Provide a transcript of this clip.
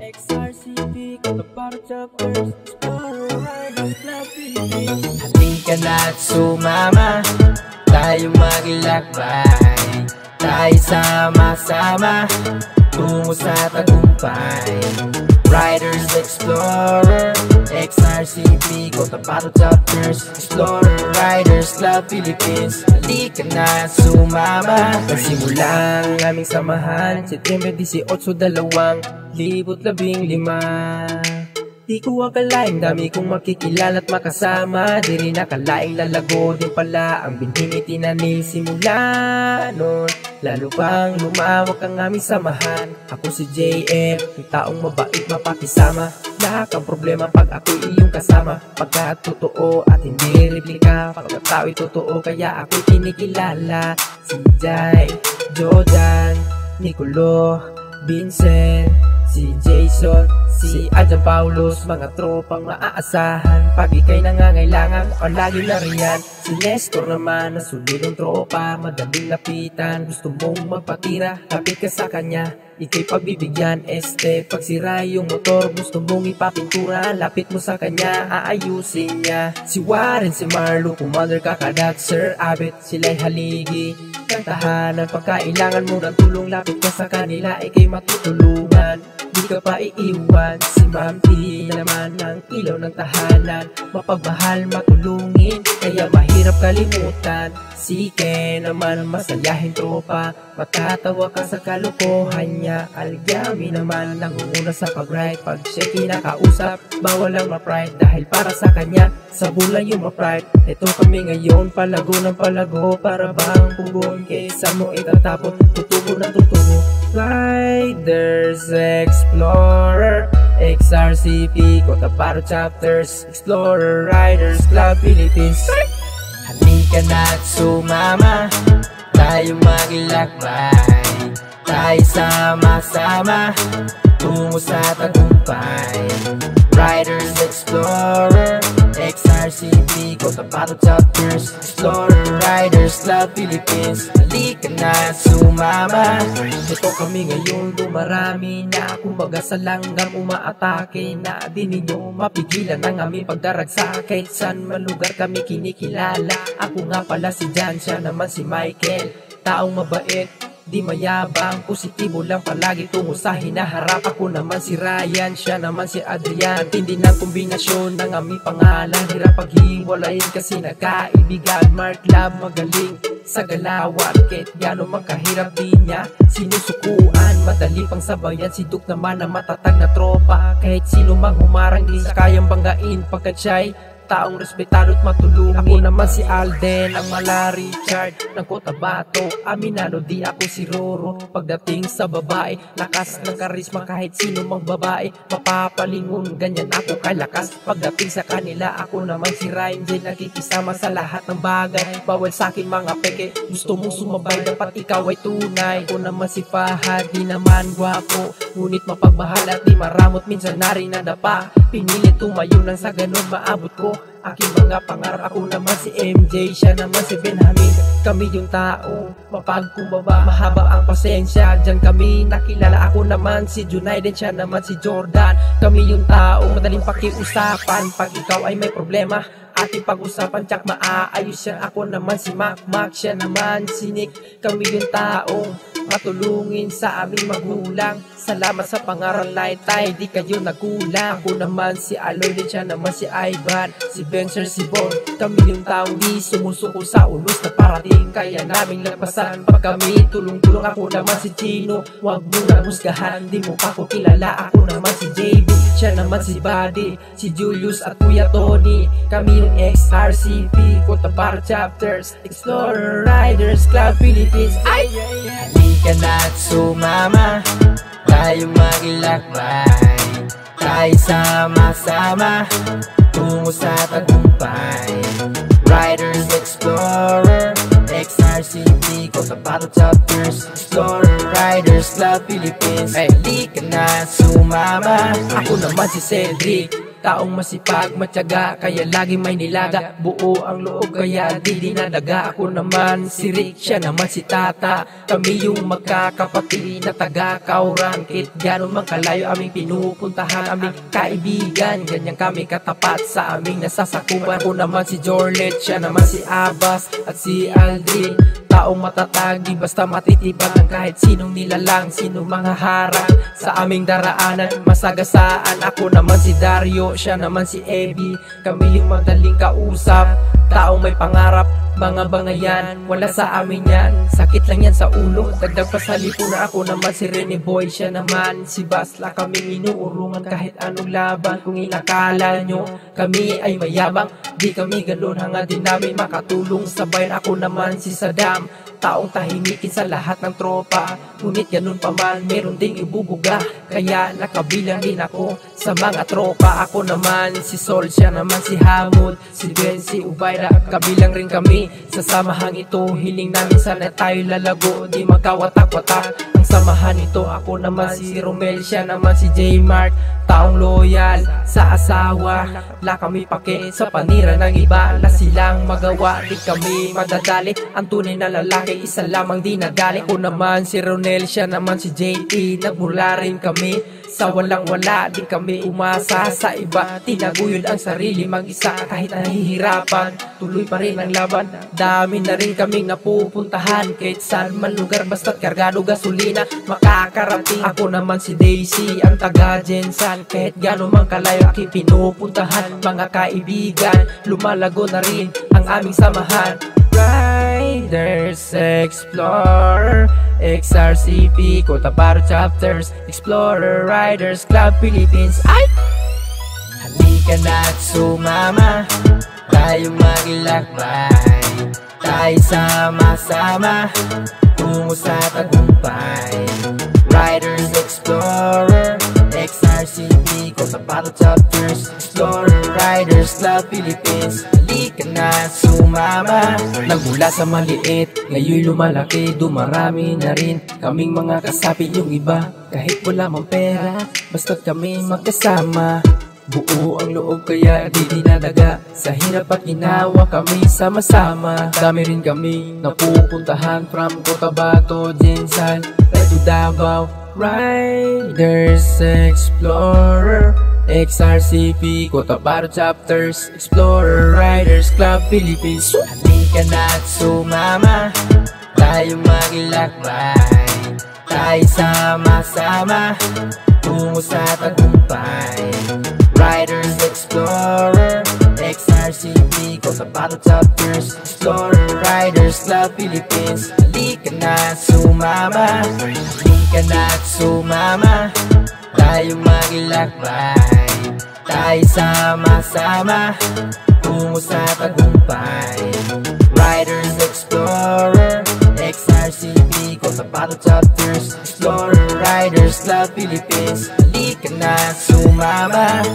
XRCP, Cotabato Chapters, Explorer Riders Club Philippines. Halika na't sumama, tayo maglakbay, tayo sama-sama, tungo sa tagumpay. Riders Explorer, XRCP, Cotabato Chapters, Explorer Riders Club Philippines. Halika na't sumama, nagsimula ang aming samahan Setyembre 18, 2015. Di ko akalaing dami kong makikilala at makasama. Di rin akalaing lalago din pala ang binhing itinanim simula nun. Lalo pang lumawak ang aming samahan. Ako si JM, yung taong mabait mapakisama. Lahat ang problema pag ako'y iyong kasama. Pagkat totoo at hindi replika, pagkat tao'y totoo kaya ako'y kinikilala. Si Jai, Jordan, Nicolo, Vincent, si Jason, si Adjan Paulos, mga tropang maaasahan. Pag ika'y nangangailangan, ako lagi na riyan. Si Nestor naman, na solidong tropa, madaling lapitan. Gusto mong magpatira, lapit ka sa kanya, ika'y pagbibigyan. Pag sira yung motor, gusto mong ipapintura, lapit mo sa kanya, aayusin niya. Si Warren, si Marlo, Commander Kakadat, Sir Abet, sila'y haligi ng tahanan. Pagkailangan mo ng tulong, lapit ka sa kanila, ika'y matutulungan. Di ka pa iiwan. Si Ma'am T naman ng ilaw ng tahanan, mapagmahal, matulungin, kaya mahirap kalimutan. Si Ken naman ang masayahin tropa, matatawa ka sa kalokohan niya. Alyami naman nangunguna sa pag-ride, pag siya kinakausap, bawal lang ma-pride, dahil para sa kanya, sa bulan yung ma-pride. Ito kami ngayon, palago ng palago, para bang pugon, kaysa mo itatapon, tutubo na tutubo. Riders Explorer, XRCP, Cotabato Chapters, Explorer Riders Club Philippines. Halika na't sumama, tayo maglakbay, tayo sama-sama, tungo sa tagumpay. Riders Explorer, XRCP, Cotabato Chapters, Explorer Riders Club Philippines. Halika na't sumama. Ito kami ngayon, dumarami na, kumbaga sa langgam umaatake na. Di ninyo mapigilan ang aming pagdaragsa, kahit saan man lugar kami kinikilala. Ako nga pala si Jan, siya naman si Michael, taong mabait, di mayabang, positibo lang palagi tungo sa hinaharap. Ako naman si Ryan, siya naman si Adrian. Tindi ng kombinasyon ng aming pangalan, hirap paghiwalayin kasi nagkaibigan. Mark Love, magaling sa galawan, kahit gano'n magkahirap di niya sinusukuan. Madali pang sabayan, si Duke naman na matatag na tropa, kahit sino mang humarang di sa kayang banggain, pagkat siya'y taong respetado at matulungin. Ako naman si Alden, ang mala Richard ng Cotabato, aminado di ako si Roro. Pagdating sa babae, lakas ng karisma, kahit sino mang babae mapapalingon, ganyan ako kalakas. Pagdating sa kanila, ako naman si Ryan J, nakikisama sa lahat ng bagay, bawal sa akin mga peke. Gusto mong sumabay, dapat ikaw ay tunay. Ako naman si Fahad, di naman gwapo, ngunit mapagmahal at di maramot, minsan na rin nadapa. Pinilit tumayo nang sa ganun maabot ko aking mga pangarap. Ako naman si MJ, siya naman si Benjamin. Kami yung tao mapagkumbaba, mahaba ang pasensya, dyan kami nakilala. Ako naman si Junaiden, siya naman si Jordan. Kami yung tao madaling pakiusapan, pag ikaw ay may problema, ating pag-usapan, tsak maaayos siya. Ako naman si Mac, siya naman si Nick. Kami yung taong matulungin sa aming magulang. Salamat sa pangaral na itay, di kayo nagkulang. Ako naman si Aloy, siya naman si Ivan, si Benzer, si Bon. Kami yung taong di sumusuko sa ulos na parating, kaya naming lagpasan pag kami tulong-tulong. Ako naman si Chino, wag mo na husgahan, di mo pa ko kilala. Ako naman si JB, siya naman si Buddy, si Julius at Kuya Tony. Kami yung XRCP, Cotabato Chapters, Explorer Riders Club Philippines. Ay! Halika na't sumama, tayo maglakbay, tayo sama-sama, tungo sa tagumpay. Riders Explorer, XRCP, Cotabato Chapters, Explorer Riders Club Philippines. Halika na't sumama. Ako naman si Cedric, taong masipag, matyaga, kaya lagi may nilaga. Buo ang loob kaya di dinadaga. Ako naman si Rick, siya naman si Tata. Kami yung magkakapatid na taga Kauran. Kahit gano'n man kalayo aming pinupuntahan, aming kaibigan, ganyan kami katapat sa aming nasasakupan. Ako naman si Jorlet, siya naman si Abbas at si Aldrin. Taong matatag, di basta matitibagan kahit sinong nilalang, sinong mga harang sa aming daraanan, masagasaan. Ako naman si Dario, siya naman si Abby. Kami yung madaling kausap, taong may pangarap, mga bangayan, wala sa amin yan. Sakit lang yan sa ulo, dagdag pa sa lipunan. Ako naman si Rene Boy, siya naman si Basla. Kami inuurungan kahit anong laban. Kung inakala nyo kami ay mayabang, di kami ganun, hanga din namin makatulong sa bayan. Ako naman si Saddam, taong tahimikin sa lahat ng tropa. Ngunit ganun pa man, meron ding ibubuga, kaya nakabilang din ako sa mga tropa. Ako naman si Sol, siya naman si Hamud, si Ben, si Ubayra, kabilang rin kami sa samahang ito. Hiling namin sana tayo lalago, di magkawatak-watak ang samahan ito. Ako naman si Romel, siya naman si J Mark, taong loyal sa asawa. La kami pake sa panira ng iba, la silang magawa, di kami madadali. Ang tunay na lalaki, isa lamang di nagali. Ako naman si Ronel, siya naman si JT, nagmula rin kami sa walang wala, di kami umasa sa iba. Tinaguyod ang sarili mag-isa kahit nahihirapan, tuloy pa rin ang laban. Dami na rin kaming napupuntahan, kahit saan man lugar, basta't kargado gasolina makakarating. Ako naman si Daisy, ang taga Jensan, kahit gano'n man kalayo aking pinupuntahan. Mga kaibigan, lumalago na rin ang aming samahan. Riders, Explorer, XRCP, Cotabato Chapters, Explorer, Riders Club Philippines. Ay! Halika na't sumama, tayo maglakbay, tayo sama-sama tungo sa tagumpay. Riders, Explorer, XRCP, Cotabato Chapters, Explorer, Riders Club Philippines. Halika na sumama. Nagmula sa maliit, ngayon lumalaki, dumarami na rin kaming mga kasapi. Yung iba, kahit wala mang pera, basta't kami magkasama. Buo ang loob kaya di dinadaga, sa hirap at ginawa kami sama-sama. Dami rin kami napupuntahan, from Cotabato, Jensan, right to Davao. Riders, Explorer, XRCP, Cotabato Chapters, Explorer, Riders Club Philippines. Halika na't sumama, tayo maglakbay, tayo sama-sama tungo sa tagumpay. Riders, Explorer, XRCP, Cotabato Chapters, Explorer, Riders Club Philippines. Halika na't sumama, halika na't sumama, tayo maglakbay, tayo sama-sama tungo sa tagumpay. Riders, Explorer, XRCP, Cotabato Chapters, Explorer, Riders Club Philippines. Halika na't sumama.